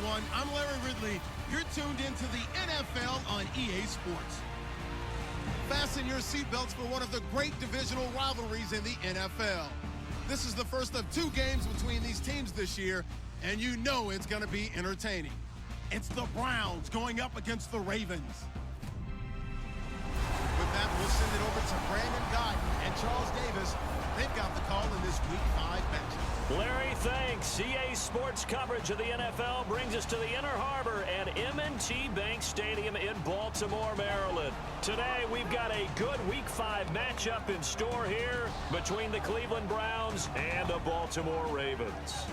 everyone. I'm Larry Ridley. You're tuned into the NFL on EA Sports. Fasten your seatbelts for one of the great divisional rivalries in the NFL. This is the first of 2 games between these teams this year, and you know it's going to be entertaining. It's the Browns going up against the Ravens. With that, we'll send it over to Brandon Godden and Charles Davis. They've got the call in this Week 5 matchup. Larry, thanks. EA Sports coverage of the NFL brings us to the Inner Harbor at M&T Bank Stadium in Baltimore, Maryland. Today, we've got a good Week 5 matchup in store here between the Cleveland Browns and the Baltimore Ravens.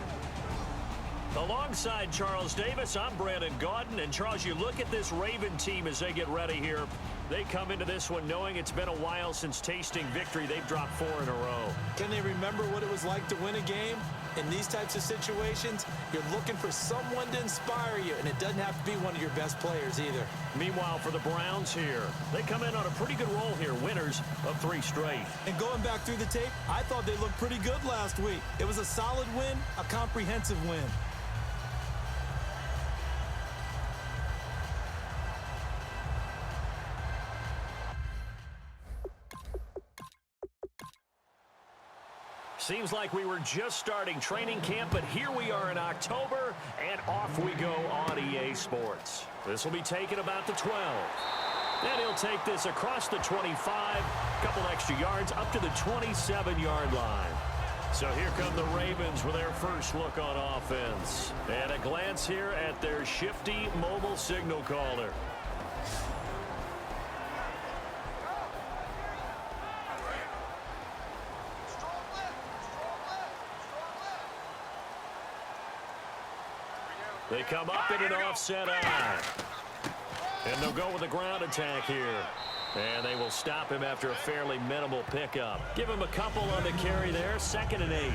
Alongside Charles Davis, I'm Brandon Gaudin. And Charles, you look at this Raven team as they get ready here. They come into this one knowing it's been a while since tasting victory. They've dropped 4 in a row. Can they remember what it was like to win a game? In these types of situations, you're looking for someone to inspire you, and it doesn't have to be one of your best players either. Meanwhile, for the Browns here, they come in on a pretty good roll here, winners of 3 straight. And going back through the tape, I thought they looked pretty good last week. It was a solid win, a comprehensive win. Seems like we were just starting training camp, but here we are in October, and off we go on EA Sports. This will be taken about the 12. And he'll take this across the 25, couple extra yards, up to the 27-yard line. So here come the Ravens with their first look on offense. And a glance here at their shifty mobile signal caller. They come up in an offset eye. And they'll go with a ground attack here. And they will stop him after a fairly minimal pickup. Give him a couple on the carry there, 2nd and 8.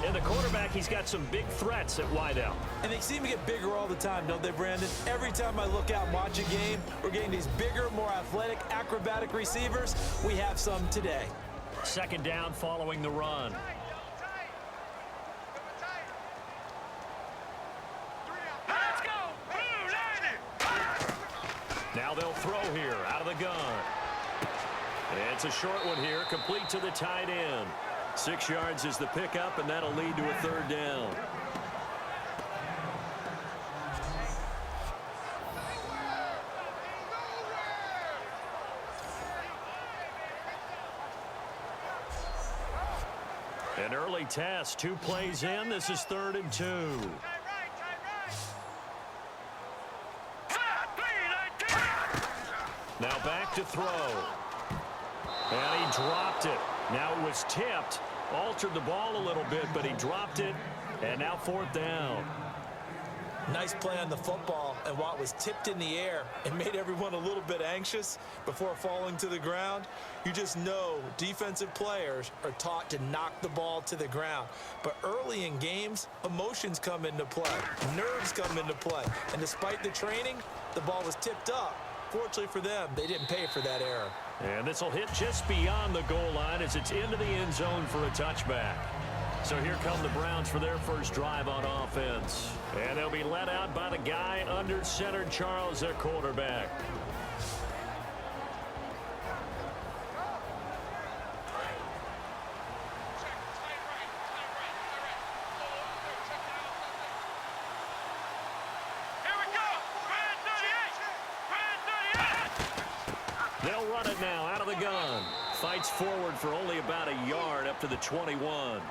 And the quarterback, he's got some big threats at wideout. And they seem to get bigger all the time, don't they, Brandon? Every time I look out and watch a game, we're getting these bigger, more athletic, acrobatic receivers. We have some today. 2nd down following the run. Now they'll throw here out of the gun. It's a short one here, complete to the tight end. 6 yards is the pickup, and that'll lead to a 3rd down. An early test, 2 plays in. This is 3rd and 2. Now back to throw. And he dropped it. Now it was tipped. Altered the ball a little bit, but he dropped it. And now 4th down. Nice play on the football, and while it was tipped in the air, it made everyone a little bit anxious before falling to the ground. You just know defensive players are taught to knock the ball to the ground. But early in games, emotions come into play. Nerves come into play. And despite the training, the ball was tipped up. Fortunately for them, they didn't pay for that error. And this will hit just beyond the goal line as it's into the end zone for a touchback. So here come the Browns for their first drive on offense. And they'll be led out by the guy under center, Charles, their quarterback. They'll run it now out of the gun. Fights forward for only about a yard up to the 21.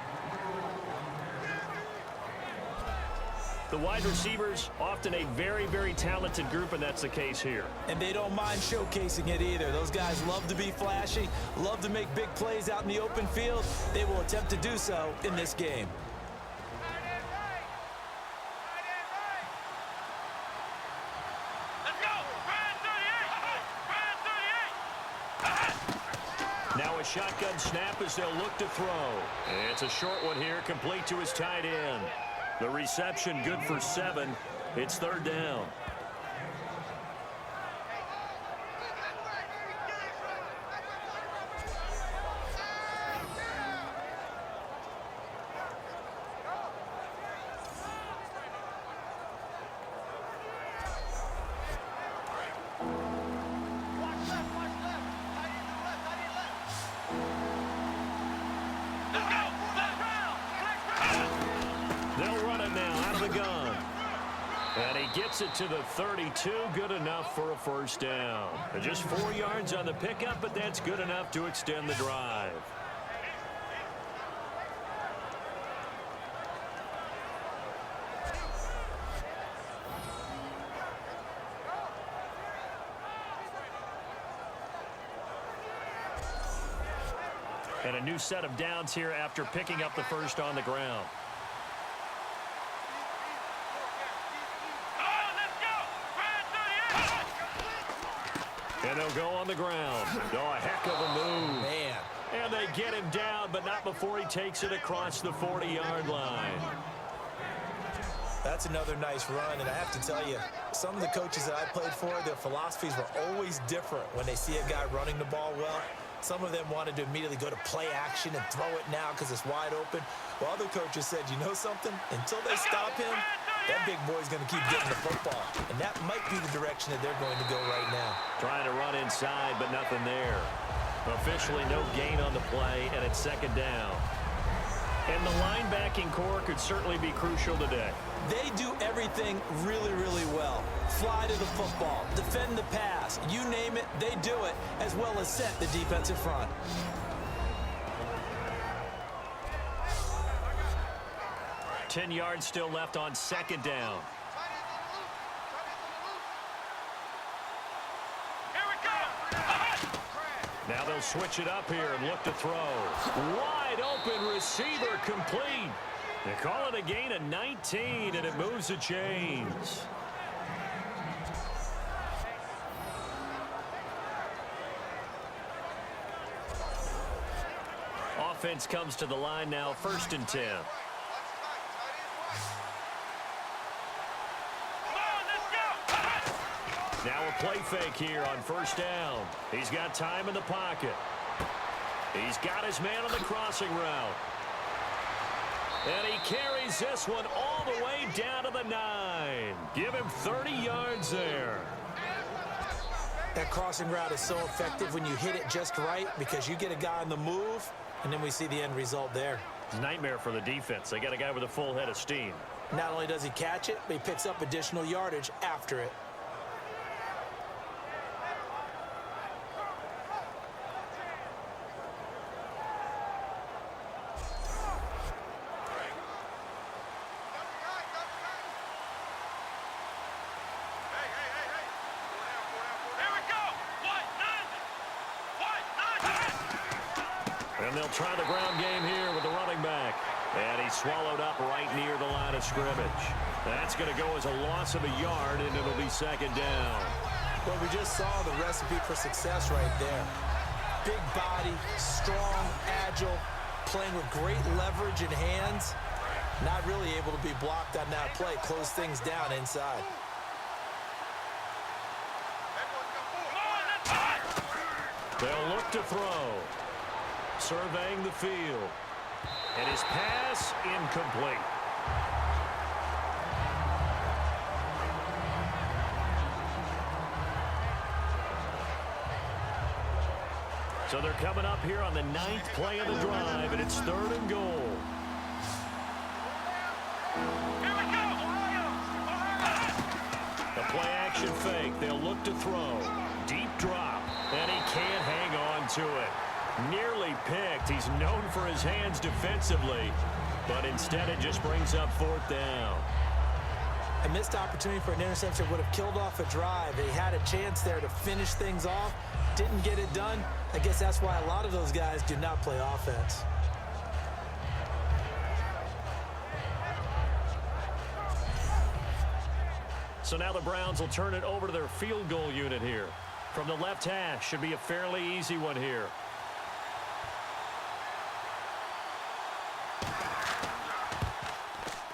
The wide receivers, often a very, very talented group, and that's the case here. And they don't mind showcasing it either. Those guys love to be flashy, love to make big plays out in the open field. They will attempt to do so in this game. Now a shotgun snap as they'll look to throw. It's a short one here, complete to his tight end. The reception good for 7. It's 3rd down. They'll run it now out of the gun. And he gets it to the 32, good enough for a first down. Just 4 yards on the pickup, but that's good enough to extend the drive. And a new set of downs here after picking up the first on the ground. And they'll go on the ground. Oh, a heck of a move. Man. And they get him down, but not before he takes it across the 40-yard line. That's another nice run, and I have to tell you, some of the coaches that I played for, their philosophies were always different when they see a guy running the ball well. Some of them wanted to immediately go to play action and throw it now because it's wide open. While other coaches said, you know something? Until they stop him, that big boy's going to keep getting the football. And that might be the direction that they're going to go right now. Trying to run inside, but nothing there. Officially no gain on the play, and it's second down. And the linebacking core could certainly be crucial today. They do everything really, really well. Fly to the football, defend the pass, you name it, they do it, as well as set the defensive front. Ten yards still left on second down. Now they'll switch it up here and look to throw. Wide open receiver complete. They call it a gain of 19, and it moves the chains. Offense comes to the line now, 1st and 10. Now a play fake here on 1st down. He's got time in the pocket. He's got his man on the crossing route. And he carries this one all the way down to the 9. Give him 30 yards there. That crossing route is so effective when you hit it just right because you get a guy on the move, and then we see the end result there. It's a nightmare for the defense. They got a guy with a full head of steam. Not only does he catch it, but he picks up additional yardage after it. And they'll try the ground game here with the running back. And he's swallowed up right near the line of scrimmage. That's going to go as a loss of a yard, and it'll be second down. Well, we just saw the recipe for success right there. Big body, strong, agile, playing with great leverage in hands. Not really able to be blocked on that play. Close things down inside. They'll look to throw. Surveying the field. And his pass incomplete. So they're coming up here on the 9th play of the drive, and it's 3rd and goal. The play action fake. They'll look to throw. Deep drop. And he can't hang on to it. Nearly picked. He's known for his hands defensively, but instead it just brings up 4th down. A missed opportunity for an interception would have killed off a drive. They had a chance there to finish things off. Didn't get it done. I guess that's why a lot of those guys do not play offense. So now the Browns will turn it over to their field goal unit here. From the left hash, should be a fairly easy one here.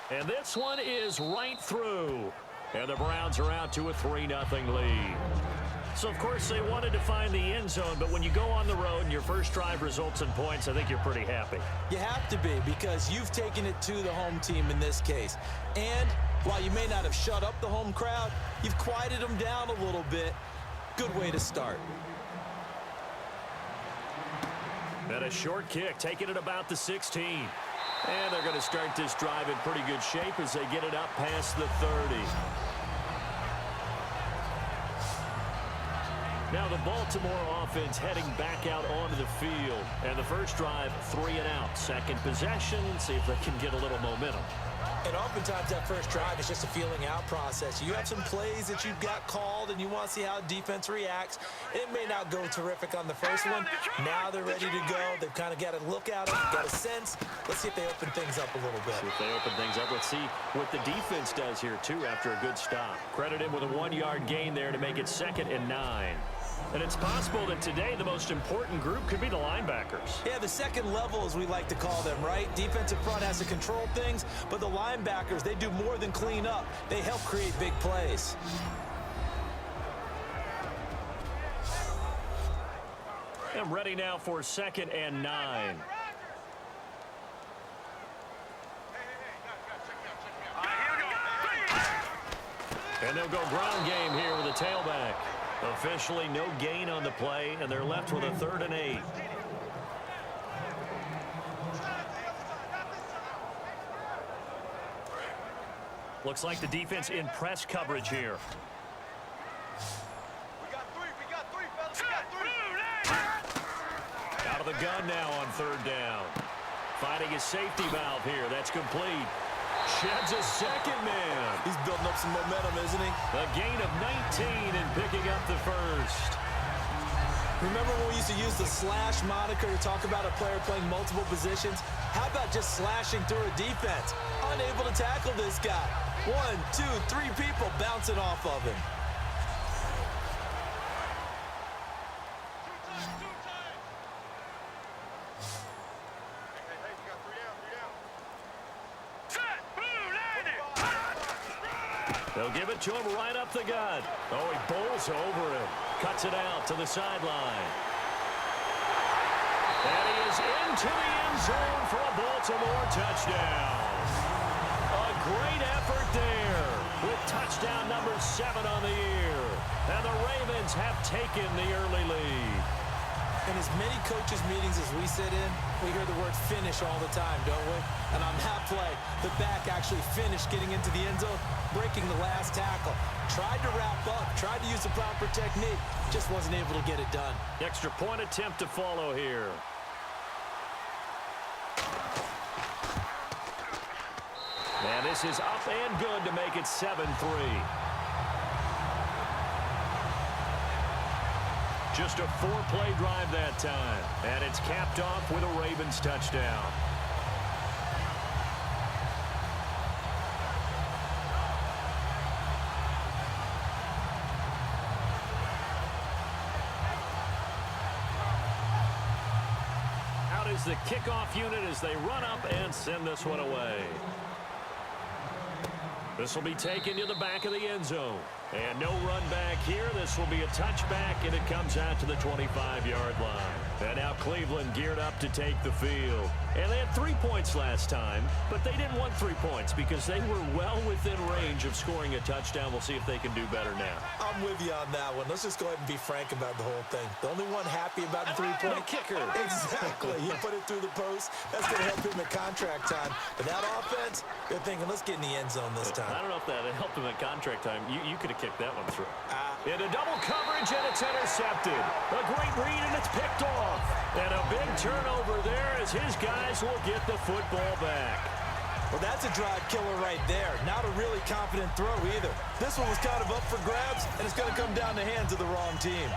And this one is right through. And the Browns are out to a 3-0 lead. So, of course, they wanted to find the end zone, but when you go on the road and your first drive results in points, I think you're pretty happy. You have to be, because you've taken it to the home team in this case. And while you may not have shut up the home crowd, you've quieted them down a little bit. Good way to start. And a short kick, taking it about the 16. And they're going to start this drive in pretty good shape as they get it up past the 30. Now the Baltimore offense heading back out onto the field. And the first drive, 3 and out. Second possession, see if they can get a little momentum. And oftentimes that first drive is just a feeling out process. You have some plays that you've got called and you want to see how defense reacts. It may not go terrific on the first one. Now they're ready to go. They've kind of got a look at it, got a sense. Let's see if they open things up a little bit. See if they open things up. Let's see what the defense does here, too, after a good stop. Credited with a 1-yard gain there to make it 2nd and 9. And it's possible that today the most important group could be the linebackers. Yeah, the second level, as we like to call them, right? Defensive front has to control things, but the linebackers, they do more than clean up. They help create big plays. And ready now for 2nd and 9. And they'll go ground game here with a tailback. Officially no gain on the play, and they're left with a 3rd and 8. Looks like the defense in press coverage here. We got three, fellas. We got 3. Out of the gun now on 3rd down. Finding his safety valve here. That's complete. Sheds a 2nd man. He's building up some momentum, isn't he? A gain of 19 and picking up the 1st. Remember when we used to use the slash moniker to talk about a player playing multiple positions? How about just slashing through a defense? Unable to tackle this guy. 1, 2, 3 people bouncing off of him. They'll give it to him right up the gut. Oh, he bowls over him. Cuts it out to the sideline. And he is into the end zone for a Baltimore touchdown. A great effort there with touchdown number 7 on the year. And the Ravens have taken the early lead. In as many coaches' meetings as we sit in, we hear the word finish all the time, don't we? And on that play, the back actually finished getting into the end zone, breaking the last tackle. Tried to wrap up, tried to use the proper technique, just wasn't able to get it done. Extra point attempt to follow here. And this is up and good to make it 7-3. Just a 4-play drive that time. And it's capped off with a Ravens touchdown. Out is the kickoff unit as they run up and send this one away. This will be taken to the back of the end zone. And no run back here. This will be a touchback, and it comes out to the 25-yard line. And now Cleveland geared up to take the field. And they had 3 points last time, but they didn't want 3 points because they were well within range of scoring a touchdown. We'll see if they can do better now. I'm with you on that one. Let's just go ahead and be frank about the whole thing. The only one happy about the 3-point kicker. Exactly. He put it through the post. That's going to help him at contract time. But that offense, they're thinking, let's get in the end zone this time. I don't know if that helped him at contract time. You could have kicked that one through. Into double coverage, and it's intercepted. A great read, and it's picked off. And a big turnover there as his guys will get the football back. Well, that's a drive killer right there. Not a really confident throw either. This one was kind of up for grabs, and it's going to come down the hands of the wrong team.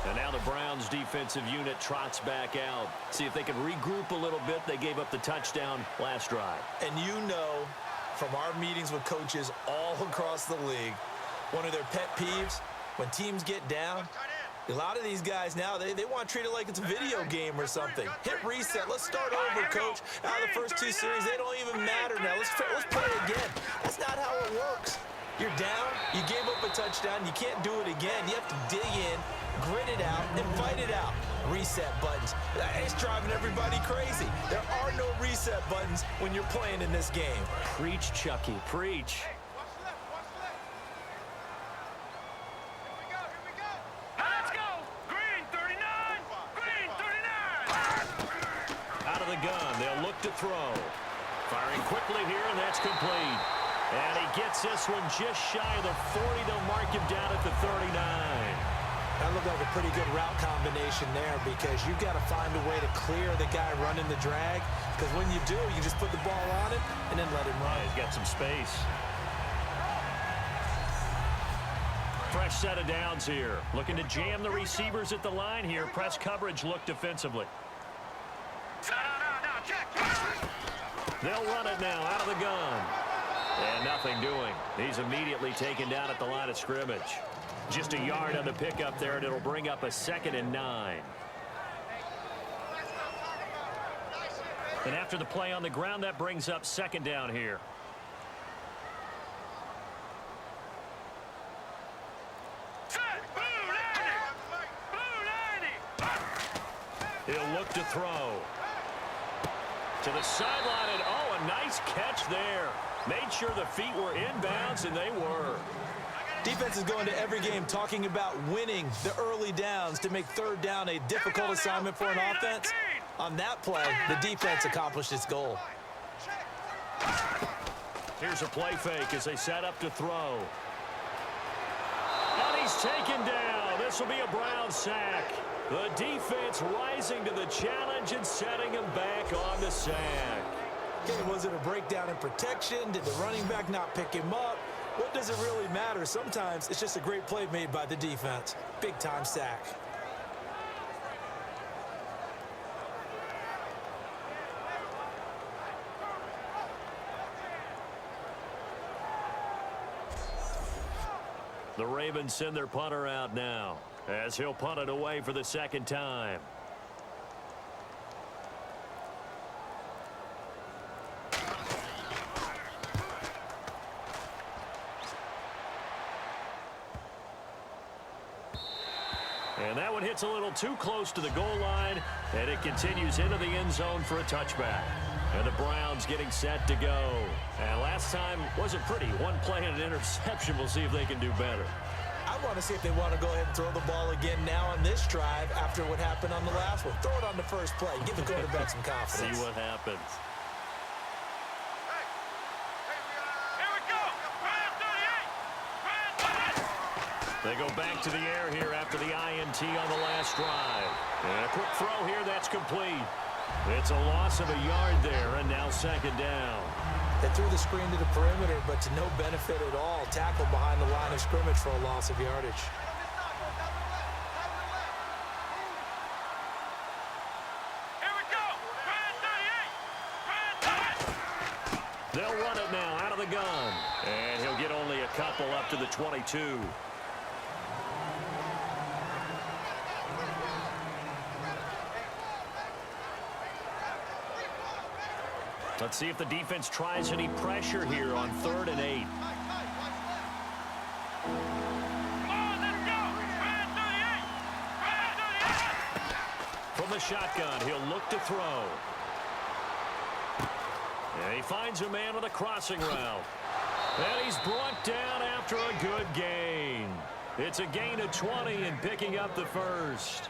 And now the Browns defensive unit trots back out. See if they can regroup a little bit. They gave up the touchdown last drive. And you know from our meetings with coaches all across the league, one of their pet peeves, when teams get down, a lot of these guys now, they want to treat it like it's a video game or something. Hit reset. Let's start over, coach. Now the first 2 series, they don't even matter now. Let's play again. That's not how it works. You're down. You gave up a touchdown. You can't do it again. You have to dig in, grit it out, and fight it out. Reset buttons. It's driving everybody crazy. There are no reset buttons when you're playing in this game. Preach, Chucky, preach. Hey, watch left, watch left. Here we go. Let's go. Green 39. Green 39. Out of the gun, they'll look to throw. Firing quickly here, and that's complete. And he gets this one just shy of the 40. They'll mark him down at the 39. That looked like a pretty good route combination there because you've got to find a way to clear the guy running the drag, because when you do, you just put the ball on him and then let him run. He's got some space. Fresh set of downs here. Looking to jam the receivers at the line here. Press coverage look defensively. Now, check. They'll run it now out of the gun. And nothing doing. He's immediately taken down at the line of scrimmage. Just a yard on the pickup there, and it'll bring up a 2nd and 9. And after the play on the ground, that brings up 2nd down here. Set. Blue 90. He'll look to throw. To the sideline, and oh, a nice catch there. Made sure the feet were inbounds, and they were. Defense is going to every game talking about winning the early downs to make 3rd down a difficult assignment for an offense. On that play, the defense accomplished its goal. Here's a play fake as they set up to throw. And he's taken down. This will be a Brown sack. The defense rising to the challenge and setting him back on the sack. Okay, was it a breakdown in protection? Did the running back not pick him up? What does it really matter? Sometimes it's just a great play made by the defense. Big-time sack. The Ravens send their punter out now as he'll punt it away for the 2nd time. And that one hits a little too close to the goal line, and it continues into the end zone for a touchback. And the Browns getting set to go. And last time wasn't pretty. One play and an interception. We'll see if they can do better. I want to see if they want to go ahead and throw the ball again now on this drive after what happened on the last one. Throw it on the first play. Give the quarterback some confidence. See what happens. Here we go. Brand 38. They go back to the air here after the INT on the last drive. And a quick throw here, that's complete. It's a loss of a yard there, and now 2nd down. They threw the screen to the perimeter, but to no benefit at all. Tackled behind the line of scrimmage for a loss of yardage. Here we go. Brand 38. They'll run it now out of the gun. And he'll get only a couple up to the 22. Let's see if the defense tries any pressure here on 3rd and 8. Come on, let's go. Brand 38. Brand 38. From the shotgun, he'll look to throw. And he finds a man with a crossing route. And he's brought down after a good gain. It's a gain of 20 and picking up the 1st.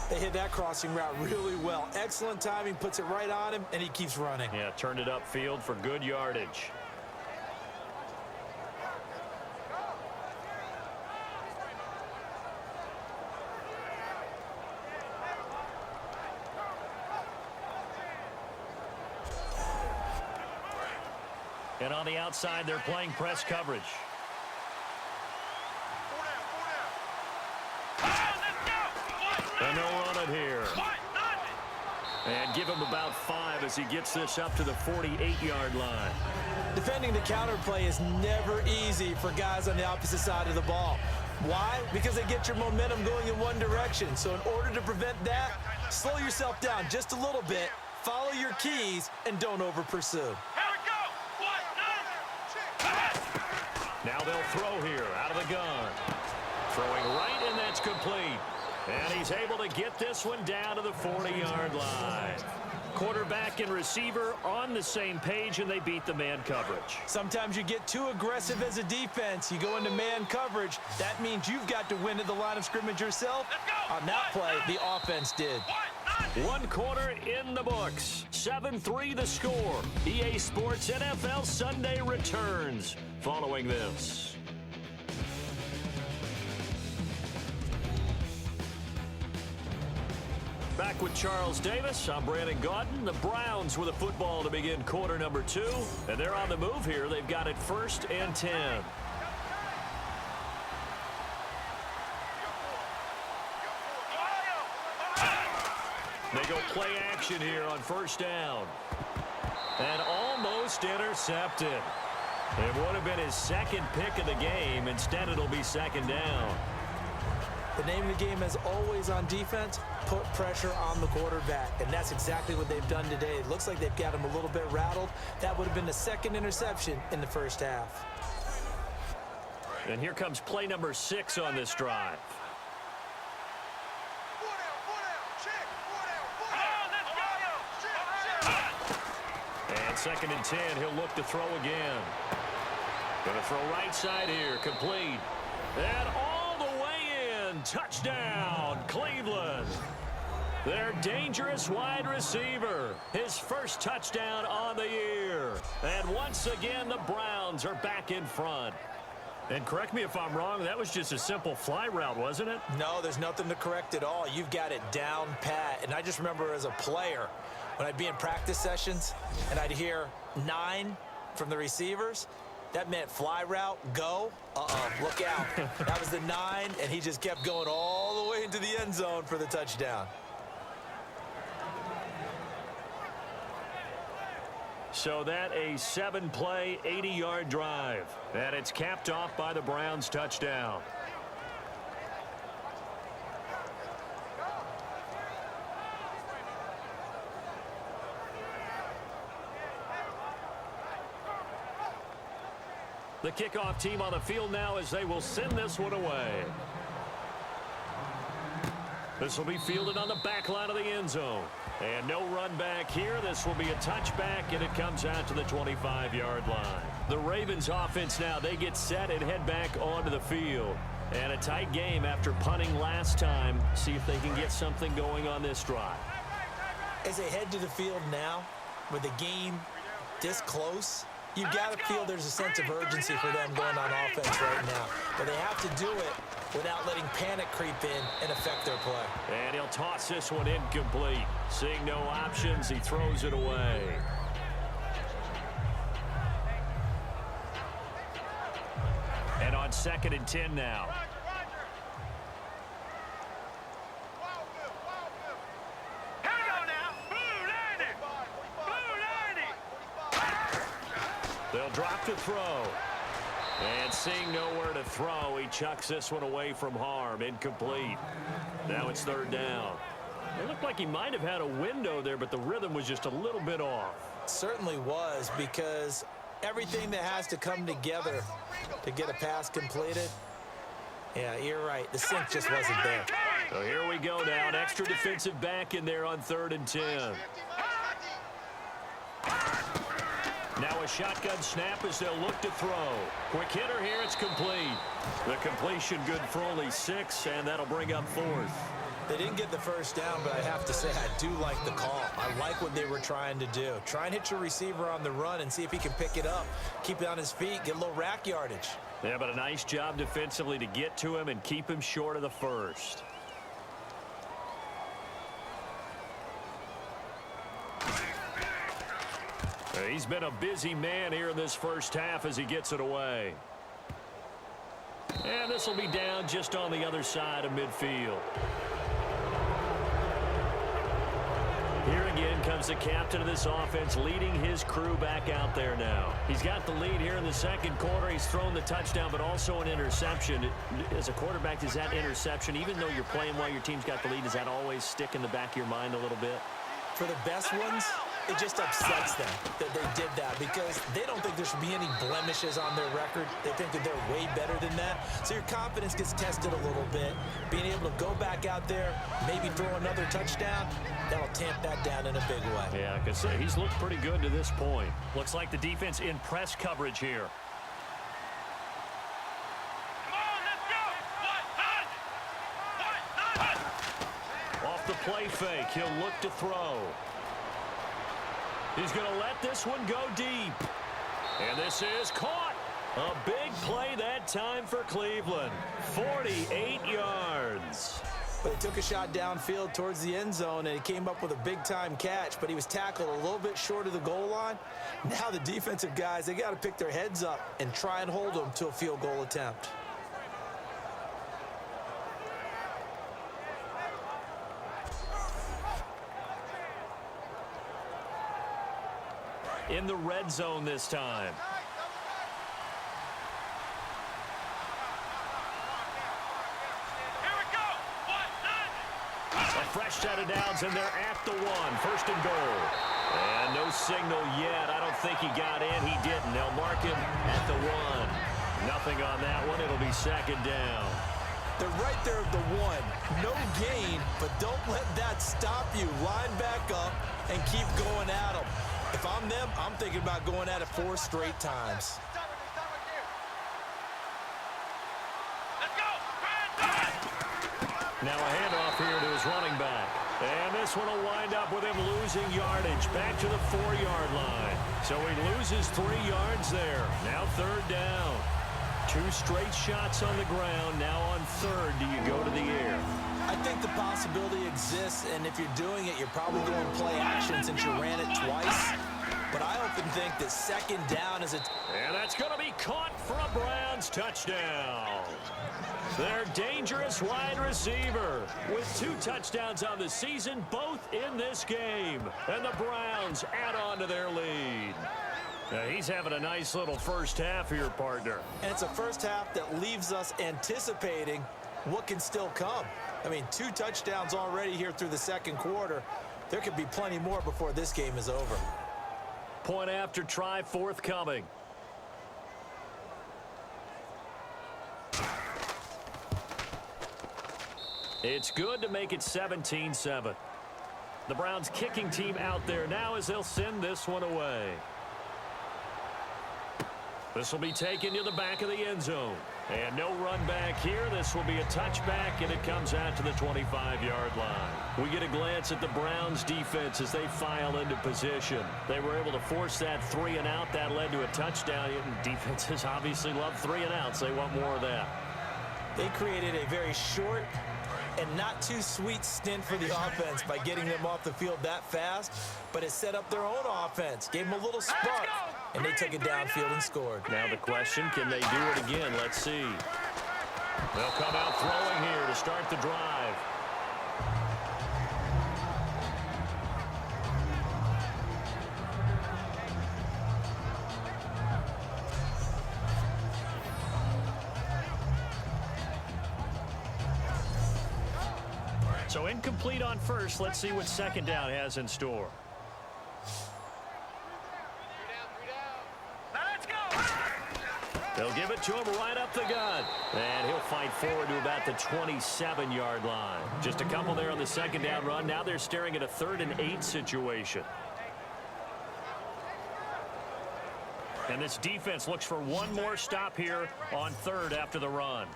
They hit that crossing route really well. Excellent timing, puts it right on him, and he keeps running. Yeah, turned it upfield for good yardage. And on the outside, they're playing press coverage. And they'll run it here. And give him about 5 as he gets this up to the 48-yard line. Defending the counter play is never easy for guys on the opposite side of the ball. Why? Because they get your momentum going in one direction. So in order to prevent that, slow yourself down just a little bit, follow your keys, and don't over-pursue. Here we go. Now they'll throw here out of the gun. Throwing right, and that's complete. And he's able to get this one down to the 40-yard line. Quarterback and receiver on the same page, and they beat the man coverage. Sometimes you get too aggressive as a defense. You go into man coverage. That means you've got to win at the line of scrimmage yourself. On that play, the offense did. One quarter in the books. 7-3 the score. EA Sports NFL Sunday returns following this. Back with Charles Davis. I'm Brandon Gaudin. The Browns with a football to begin quarter number 2. And they're on the move here. They've got it 1st and 10. They go play action here on 1st down. And almost intercepted. It would have been his 2nd pick of the game. Instead, it'll be 2nd down. The name of the game is always on defense, put pressure on the quarterback. And that's exactly what they've done today. It looks like they've got him a little bit rattled. That would have been the 2nd interception in the 1st half. And here comes play number 6 on this drive. And 2nd and 10, he'll look to throw again. Going to throw right side here, complete. And all the way in, touchdown, Cleveland. Their dangerous wide receiver, his 1st touchdown on the year. And once again, the Browns are back in front. And correct me if I'm wrong, that was just a simple fly route, wasn't it? No, there's nothing to correct at all. You've got it down pat. And I just remember as a player, when I'd be in practice sessions and I'd hear 9 from the receivers, that meant fly route, go, look out. That was the 9, and he just kept going all the way into the end zone for the touchdown. So that a 7-play, 80-yard drive. And it's capped off by the Browns touchdown. The kickoff team on the field now as they will send this one away. This will be fielded on the back line of the end zone. And no run back here. This will be a touchback, and it comes out to the 25-yard line. The Ravens offense now, they get set and head back onto the field. And a tight game after punting last time. See if they can get something going on this drive. As they head to the field now, with the game this close, you've got to feel there's a sense of urgency for them going on offense right now. But they have to do it without letting panic creep in and affect their play. And he'll toss this one incomplete. Seeing no options, he throws it away. And on 2nd and 10 now. Here we go now. Blue 90. Blue 90. They'll drop to throw. And seeing nowhere to throw, he chucks this one away from harm. Incomplete. Now it's 3rd down. It looked like he might have had a window there, but the rhythm was just a little bit off. Certainly was, because everything that has to come together to get a pass completed, yeah, you're right. The sync just wasn't there. So here we go now. An extra defensive back in there on 3rd and 10. Now a shotgun snap as they'll look to throw. Quick hitter here, it's complete. The completion good for only 6, and that'll bring up 4th. They didn't get the 1st down, but I have to say I do like the call. I like what they were trying to do. Try and hit your receiver on the run and see if he can pick it up. Keep it on his feet, get a little rack yardage. Yeah, but a nice job defensively to get to him and keep him short of the 1st. He's been a busy man here in this 1st half as he gets it away. And this will be down just on the other side of midfield. Here again comes the captain of this offense, leading his crew back out there now. He's got the lead here in the 2nd quarter. He's thrown the touchdown, but also an interception. As a quarterback, does that interception, even though you're playing while your team's got the lead, does that always stick in the back of your mind a little bit? For the best ones, it just upsets them that they did that because they don't think there should be any blemishes on their record. They think that they're way better than that. So your confidence gets tested a little bit. Being able to go back out there, maybe throw another touchdown, that'll tamp that down in a big way. Yeah, because he's looked pretty good to this point. Looks like the defense in press coverage here. Off the play fake, he'll look to throw. He's going to let this one go deep. And this is caught. A big play that time for Cleveland. 48 yards. But he took a shot downfield towards the end zone, and he came up with a big-time catch, but he was tackled a little bit short of the goal line. Now the defensive guys, they got to pick their heads up and try and hold them to a field goal attempt. In the red zone this time. Here we go. A fresh set of downs, and they're at the one. First and goal. And no signal yet. I don't think he got in. He didn't. They'll mark him at the one. Nothing on that one. It'll be second down. They're right there at the one. No gain, but don't let that stop you. Line back up and keep going at them. If I'm them, I'm thinking about going at it 4 straight times. Let's go. Now a handoff here to his running back. And this one will wind up with him losing yardage back to the 4-yard line. So he loses 3 yards there. Now third down. 2 straight shots on the ground. Now on third, do you go to the air? I think the possibility exists, and if you're doing it, you're probably going to play action since you ran it twice. But I often think that second down is a... And that's going to be caught for a Browns touchdown. Their dangerous wide receiver with 2 touchdowns on the season, both in this game. And the Browns add on to their lead. He's having a nice little first half here, partner. And it's a first half that leaves us anticipating what can still come. I mean, 2 touchdowns already here through the second quarter. There could be plenty more before this game is over. Point after try forthcoming. It's good to make it 17-7. The Browns kicking team out there now as they'll send this one away. This will be taken to the back of the end zone. And no run back here. This will be a touchback, and it comes out to the 25-yard line. We get a glance at the Browns defense as they file into position. They were able to force that 3 and out. That led to a touchdown. Defenses obviously love 3 and outs. They want more of that. They created a very short and not too sweet stint for the offense by getting them off the field that fast, but it set up their own offense, gave them a little spark, and they took it downfield and scored. Now the question, can they do it again? Let's see. They'll come out throwing here to start the drive. So incomplete on first. Let's see what second down has in store. Let's go. They'll give it to him right up the gut. And he'll fight forward to about the 27-yard line. Just a couple there on the second down run. Now they're staring at a 3rd and 8 situation. And this defense looks for one more stop here on 3rd after the run.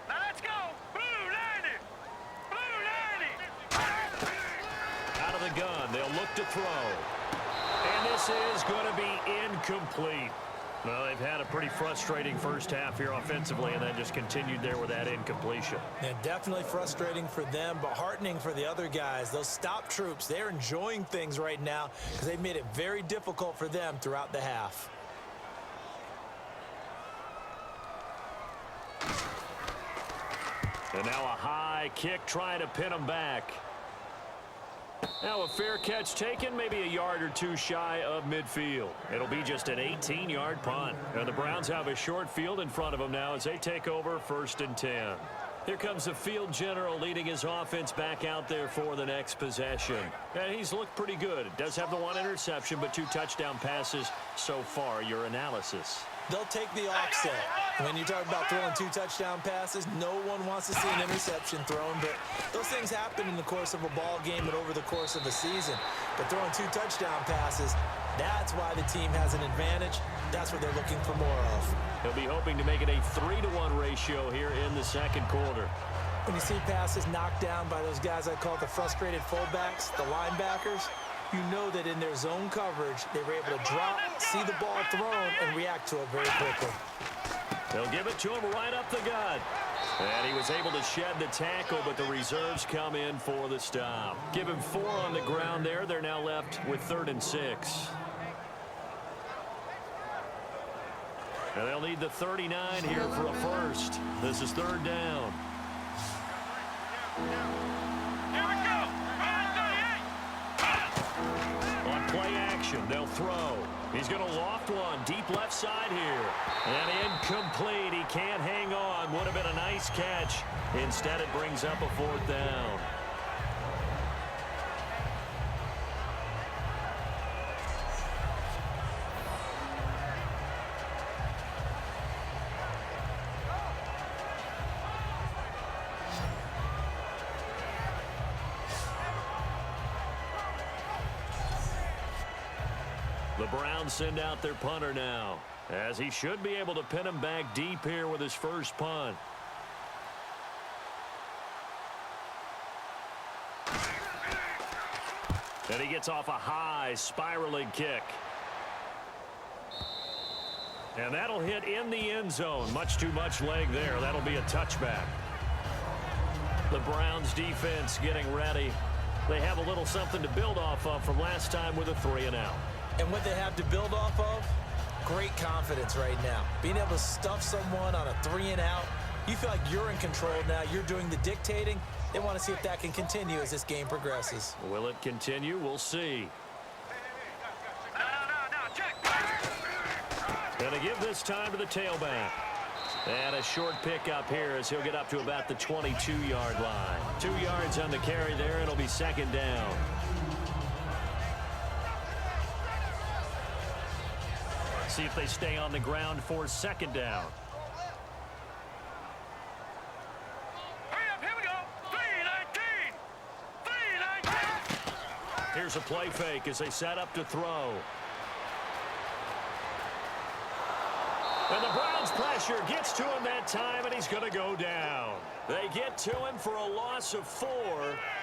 Let's go. Out of the gun, they'll look to throw. And this is going to be incomplete. Well, they've had a pretty frustrating first half here offensively, and then just continued there with that incompletion. Yeah, definitely frustrating for them, but heartening for the other guys. Those stop troops, they're enjoying things right now because they've made it very difficult for them throughout the half. And now a high kick trying to pin them back. Now a fair catch taken, maybe a yard or 2 shy of midfield. It'll be just an 18-yard punt. And the Browns have a short field in front of them now as they take over 1st and 10. Here comes the field general leading his offense back out there for the next possession. And he's looked pretty good. Does have the one interception, but 2 touchdown passes so far. Your analysis? They'll take the offset. When you talk about throwing 2 touchdown passes, no one wants to see an interception thrown, but those things happen in the course of a ball game and over the course of a season. But throwing 2 touchdown passes, that's why the team has an advantage. That's what they're looking for more of. He'll be hoping to make it a 3-to-1 ratio here in the second quarter. When you see passes knocked down by those guys I call the frustrated fullbacks, the linebackers, you know that in their zone coverage, they were able to drop, see the ball thrown, and react to it very quickly. They'll give it to him right up the gut. And he was able to shed the tackle, but the reserves come in for the stop. Give him 4 on the ground there. They're now left with 3rd and 6. And they'll need the 39 here for a first. This is 3rd down. Here we go. On play action, they'll throw. He's going to loft one deep left side here. And incomplete. He can't hang on. Would have been a nice catch. Instead, it brings up a 4th down. The Browns send out their punter now, as he should be able to pin him back deep here with his first punt. And he gets off a high spiraling kick. And that'll hit in the end zone. Much too much leg there. That'll be a touchback. The Browns defense getting ready. They have a little something to build off of from last time with a 3-and-out. And what they have to build off of, great confidence right now. Being able to stuff someone on a 3-and-out, you feel like you're in control now. You're doing the dictating. They want to see if that can continue as this game progresses. Will it continue? We'll see. No, check. Going to give this time to the tailback. And a short pickup here as he'll get up to about the 22-yard line. 2 yards on the carry there. It'll be 2nd down. See if they stay on the ground for 2nd down. Hurry up, here we go. 3-19. 3-19. Here's a play fake as they set up to throw. And the Browns pressure gets to him that time, and he's going to go down. They get to him for a loss of 4,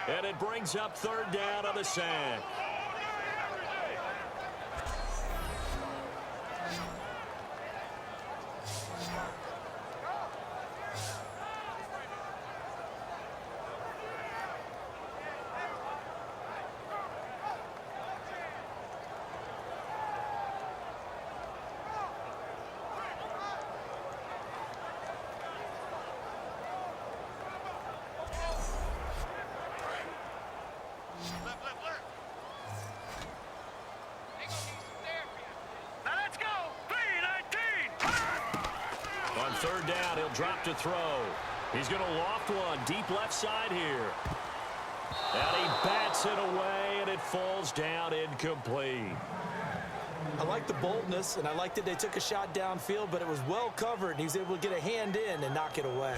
and it brings up 3rd down on the sack. Now let's go. 3-19. On 3rd down, he'll drop to throw. He's going to loft one deep left side here. And he bats it away, and it falls down incomplete. I like the boldness, and I like that they took a shot downfield, but it was well covered, and he was able to get a hand in and knock it away.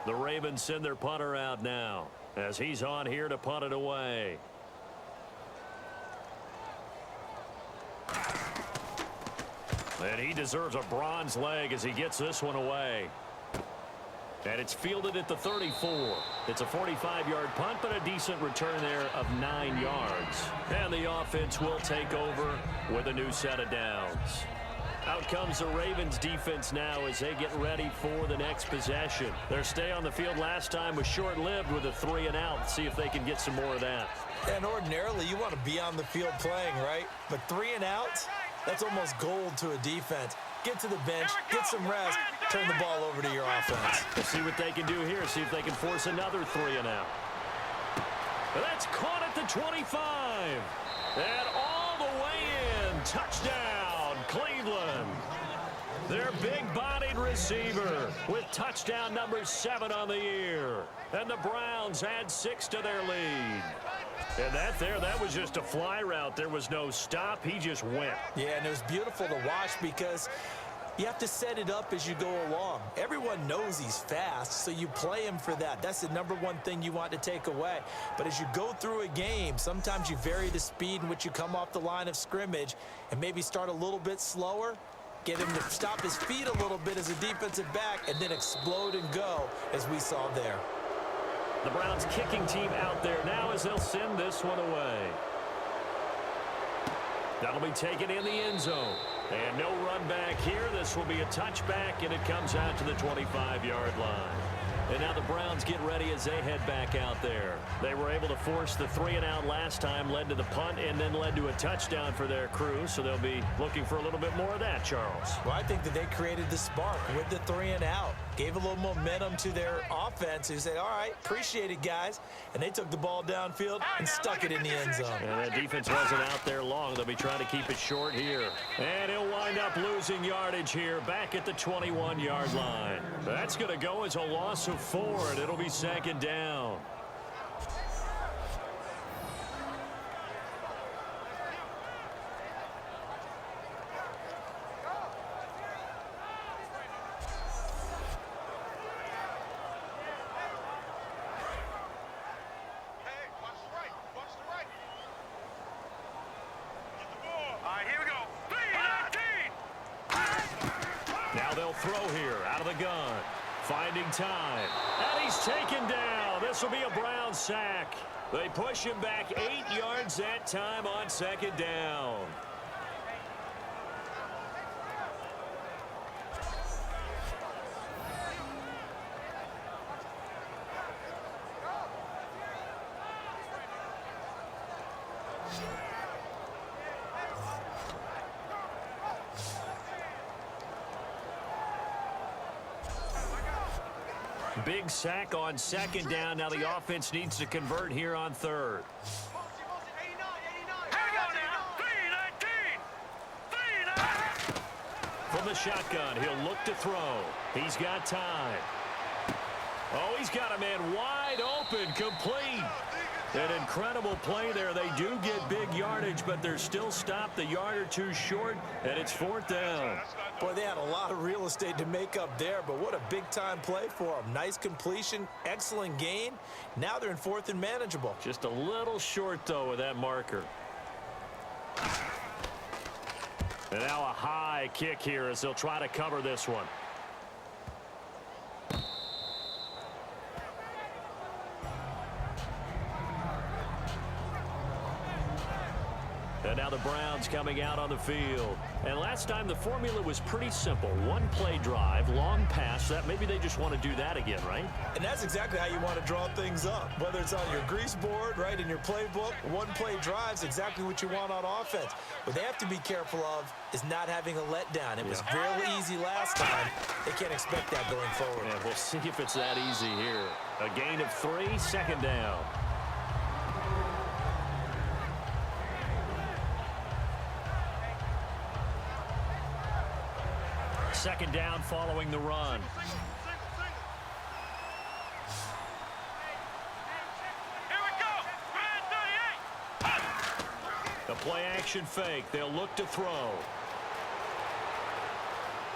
The Ravens send their punter out now as he's on here to punt it away. And he deserves a bronze leg as he gets this one away. And it's fielded at the 34. It's a 45-yard punt, but a decent return there of 9 yards. And the offense will take over with a new set of downs. Out comes the Ravens defense now as they get ready for the next possession. Their stay on the field last time was short-lived with a 3-and-out. See if they can get some more of that. And ordinarily, you want to be on the field playing, right? But 3-and-outs, that's almost gold to a defense. get to the bench, get some rest, turn the ball over to your offense. We'll see what they can do here, see if they can force another 3 and out. That's caught at the 25. And all the way in. Touchdown, Cleveland. Their big-bodied receiver with touchdown number 7 on the year. And the Browns add 6 to their lead. And that was just a fly route. There was no stop. He just went. Yeah, and it was beautiful to watch because you have to set it up as you go along. Everyone knows he's fast, so you play him for that. That's the number one thing you want to take away. But as you go through a game, sometimes you vary the speed in which you come off the line of scrimmage and maybe start a little bit slower, get him to stop his feet a little bit as a defensive back, and then explode and go, as we saw there. The Browns kicking team out there now as they'll send this one away. That'll be taken in the end zone. And no run back here. This will be a touchback, and it comes out to the 25-yard line. And now the Browns get ready as they head back out there. They were able to force the 3 and out last time, led to the punt, and then led to a touchdown for their crew. So they'll be looking for a little bit more of that, Charles. Well, I think that they created the spark with the 3 and out. Gave a little momentum to their offense who said, all right, appreciate it, guys. And they took the ball downfield and stuck it in the end zone. And that defense wasn't out there long. They'll be trying to keep it short here. And he'll wind up losing yardage here back at the 21-yard line. That's going to go as a loss of 4, and it'll be 2nd down. Throw here out of the gun, finding time, and he's taken down. This will be a Brown sack. They push him back 8 yards that time on 2nd down. Big sack on 2nd down. Now the offense needs to convert here on 3rd. From the shotgun, he'll look to throw. He's got time. Oh, he's got a man wide open, complete. An incredible play there. They do get big yardage, but they're still stopped a yard or two short, and it's 4th down. Boy, they had a lot of real estate to make up there, but what a big-time play for them. Nice completion, excellent gain. Now they're in 4th and manageable. Just a little short, though, with that marker. And now a high kick here as they'll try to cover this one. And now the Browns coming out on the field. And last time the formula was pretty simple. 1 play drive, long pass. That maybe they just want to do that again, right? And that's exactly how you want to draw things up. Whether it's on your grease board, right, in your playbook, 1 play drive is exactly what you want on offense. What they have to be careful of is not having a letdown. It was real easy last time. They can't expect that going forward. And we'll see if it's that easy here. A gain of 3, 2nd down. Second down following the run. Here we go. Red 38. The play action fake. They'll look to throw.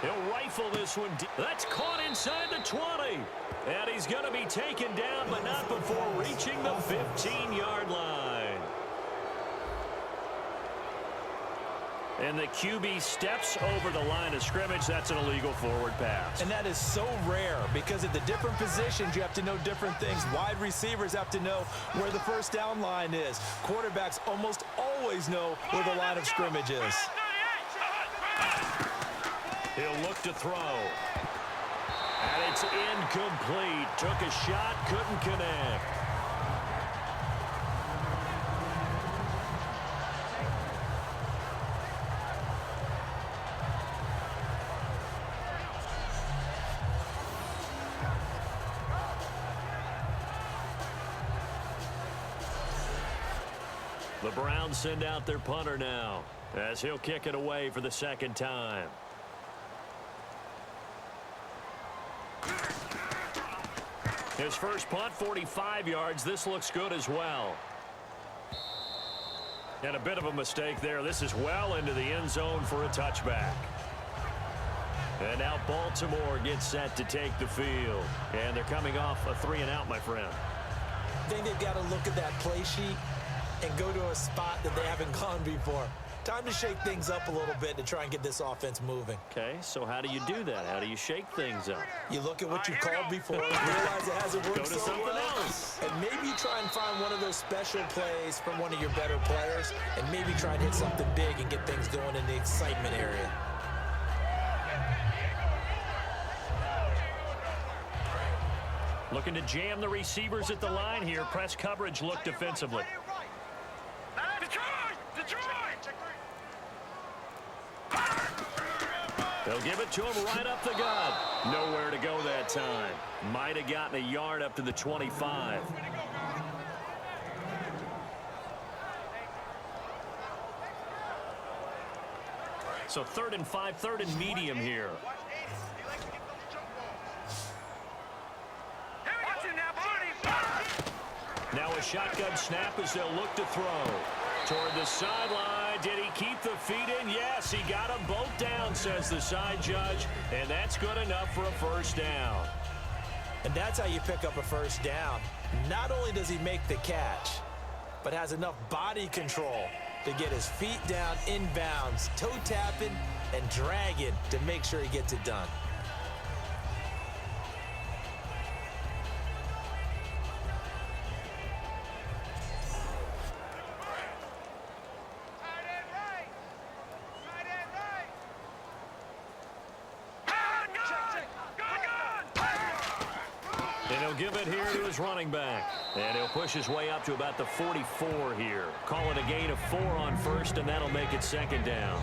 He'll rifle this one. That's caught inside the 20. And he's going to be taken down, but not before reaching the 15-yard line. And the QB steps over the line of scrimmage. That's an illegal forward pass. And that is so rare because at the different positions, you have to know different things. Wide receivers have to know where the 1st down line is. Quarterbacks almost always know where the line of scrimmage is. He'll look to throw. And it's incomplete. Took a shot, couldn't connect. The Browns send out their punter now as he'll kick it away for the second time. His first punt, 45 yards. This looks good as well. And a bit of a mistake there. This is well into the end zone for a touchback. And now Baltimore gets set to take the field. And they're coming off a 3-and-out, my friend. I think they've got to look at that play sheet and go to a spot that they haven't gone before. Time to shake things up a little bit to try and get this offense moving. Okay, so how do you do that? How do you shake things up? You look at what you called before, realize it hasn't worked Go to so something well, else. and maybe try and find one of those special plays from one of your better players, and maybe try and hit something big and get things going in the excitement area. Looking to jam the receivers at the line here. Press coverage look defensively. They'll give it to him right up the gut. Nowhere to go that time. Might have gotten a yard up to the 25. So 3rd and 5, 3rd and medium here. Now a shotgun snap as they'll look to throw. Toward the sideline. Did he keep the feet in? Yes, he got them both down, says the side judge. And that's good enough for a first down. And that's how you pick up a first down. Not only does he make the catch, but has enough body control to get his feet down inbounds, toe tapping and dragging to make sure he gets it done. Give it here to his running back. And he'll push his way up to about the 44 here. Call it a gain of 4 on first, and that'll make it second down.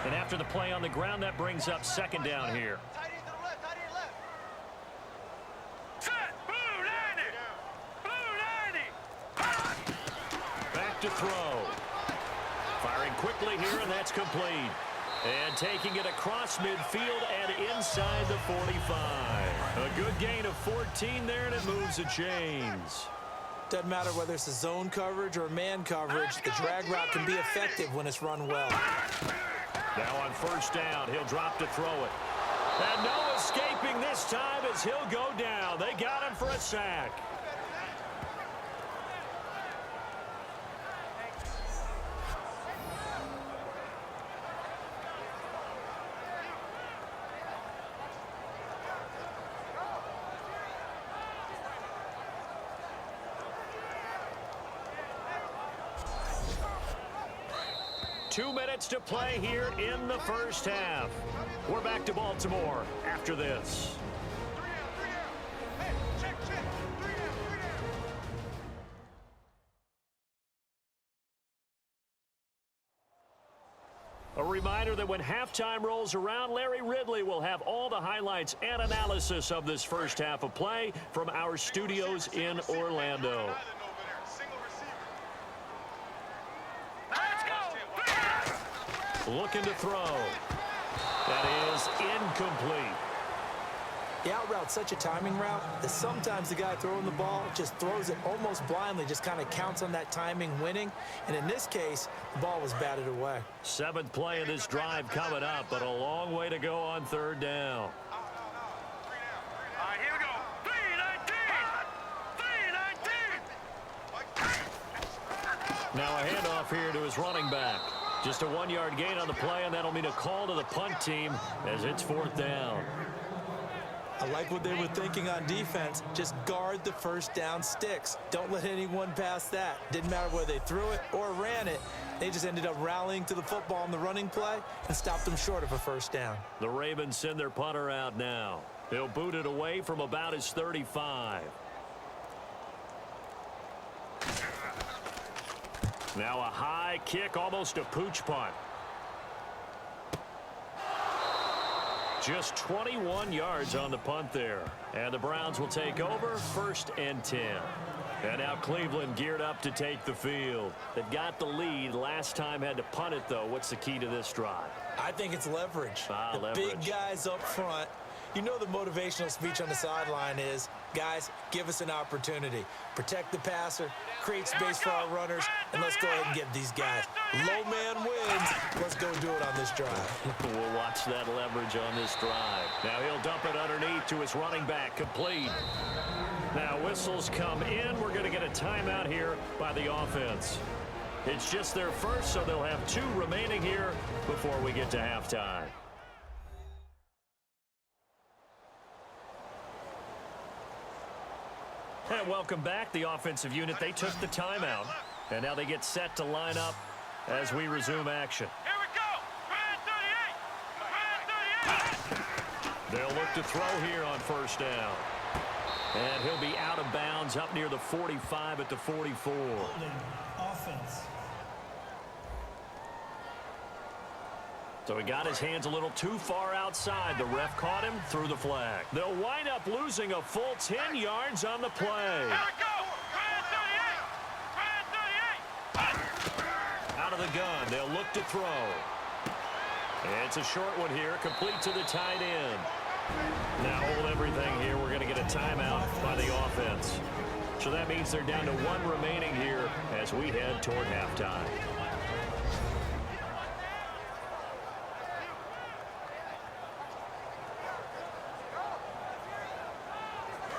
And after the play on the ground, that brings up second down here. Back to throw. Firing quickly here, and that's complete. And taking it across midfield and inside the 45. A good gain of 14 there, and it moves the chains. Doesn't matter whether it's a zone coverage or man coverage, the drag route can be effective when it's run well. Now on first down, he'll drop to throw it. And no escaping this time as he'll go down. They got him for a sack. Two minutes to play here in the first half. We're back to Baltimore after this. A reminder that when halftime rolls around, Larry Ridley will have all the highlights and analysis of this first half of play from our studios in Orlando. Looking to throw. That is incomplete. The out route's such a timing route that sometimes the guy throwing the ball just throws it almost blindly, just kind of counts on that timing winning. And in this case, the ball was batted away. 7th play of this drive coming up, but a long way to go on third down. All right, here we go. 3-19. Now a handoff here to his running back. Just a 1-yard gain on the play, and that'll mean a call to the punt team as it's 4th down. I like what they were thinking on defense. Just guard the first down sticks. Don't let anyone pass that. Didn't matter whether they threw it or ran it. They just ended up rallying to the football on the running play and stopped them short of a first down. The Ravens send their punter out now. He'll boot it away from about his 35. Now a high kick, almost a pooch punt. Just 21 yards on the punt there. And the Browns will take over 1st and 10. And now Cleveland geared up to take the field. They've got the lead. Last time had to punt it, though. What's the key to this drive? I think it's leverage. Leverage. Big guys up front. You know the motivational speech on the sideline is, guys, give us an opportunity. Protect the passer, create space for our runners, and let's go ahead and get these guys. Low man wins. Let's go do it on this drive. We'll watch that leverage on this drive. Now he'll dump it underneath to his running back, complete. Now whistles come in. We're going to get a timeout here by the offense. It's just their first, so they'll have 2 remaining here before we get to halftime. And welcome back. The offensive unit, they took the timeout. And now they get set to line up as we resume action. Here we go. Brand 38. Brand 38. They'll look to throw here on 1st down. And he'll be out of bounds up near the 45 at the 44. Offense. So he got his hands a little too far outside. The ref caught him, threw the flag. They'll wind up losing a full 10 yards on the play. Here we go. Brand 38. Brand 38. Out of the gun, they'll look to throw. It's a short one here, complete to the tight end. Now hold everything here. We're going to get a timeout by the offense. So that means they're down to 1 remaining here as we head toward halftime.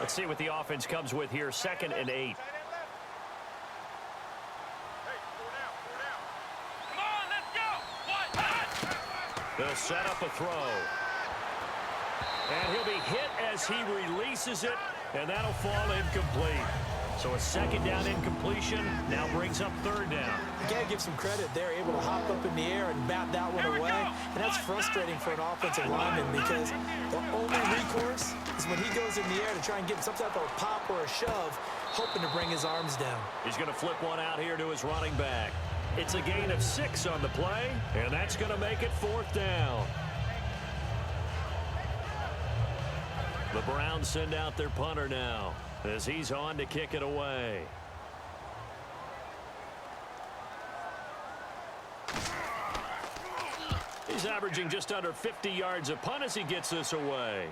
Let's see what the offense comes with here. 2nd and 8. Come on, let's go. They'll set up a throw. And he'll be hit as he releases it, and that'll fall incomplete. So a 2nd down incompletion now brings up 3rd down. You got to give some credit. They're able to hop up in the air and bat that one away. And that's frustrating for an offensive lineman because the only recourse is when he goes in the air to try and get some type of pop or a shove, hoping to bring his arms down. He's going to flip one out here to his running back. It's a gain of 6 on the play, and that's going to make it 4th down. The Browns send out their punter now as he's on to kick it away. He's averaging just under 50 yards a punt as he gets this away.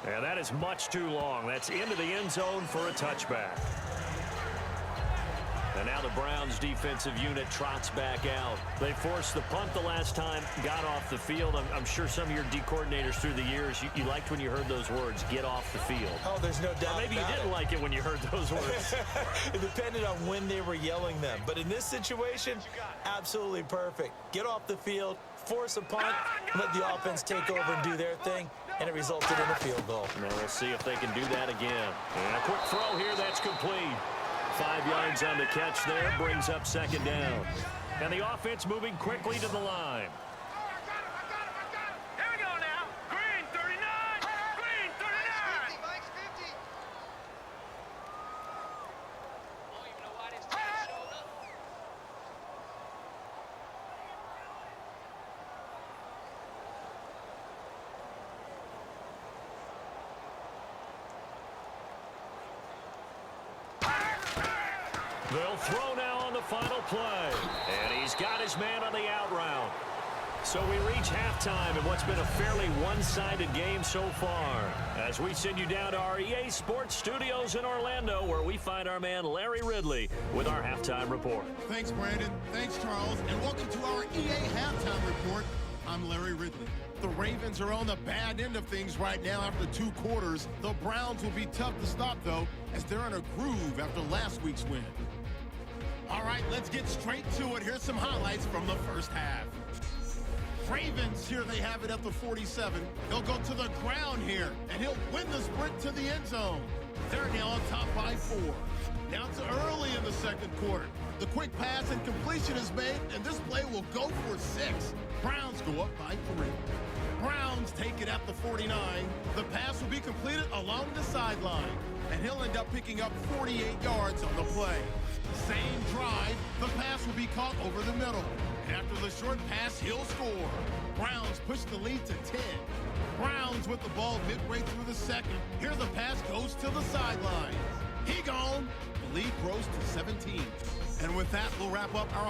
And that is much too long. That's into the end zone for a touchback. And now the Browns defensive unit trots back out. They forced the punt the last time, got off the field. I'm sure some of your D coordinators through the years, you liked when you heard those words, get off the field. Oh, there's no doubt. Or maybe you didn't like it when you heard those words. It depended on when they were yelling them. But in this situation, absolutely perfect. Get off the field, force a punt, let the offense take over and do their thing, and it resulted in a field goal. Now we'll see if they can do that again. And a quick throw here, that's complete. 5 yards on the catch there, brings up 2nd down. And the offense moving quickly to the line. Here we go now. Green 39. Green 39. Mike's 50. They'll throw now on the final play. And he's got his man on the out route. So we reach halftime in what's been a fairly one-sided game so far. As we send you down to our EA Sports Studios in Orlando, where we find our man Larry Ridley with our halftime report. Thanks, Brandon. Thanks, Charles. And welcome to our EA Halftime Report. I'm Larry Ridley. The Ravens are on the bad end of things right now after 2 quarters. The Browns will be tough to stop, though, as they're in a groove after last week's win. All right, let's get straight to it. Here's some highlights from the first half. Ravens, here they have it at the 47. He'll go to the ground here, and he'll win the sprint to the end zone. They're now on top by 4. Now it's early in the second quarter. The quick pass and completion is made, and this play will go for 6. Browns go up by 3. Browns take it at the 49. The pass will be completed along the sideline, and he'll end up picking up 48 yards on the play. Same drive, the pass will be caught over the middle. After the short pass, he'll score. Browns push the lead to 10. Browns with the ball midway through the second. Here the pass goes to the sidelines. He gone. The lead grows to 17. And with that, we'll wrap up our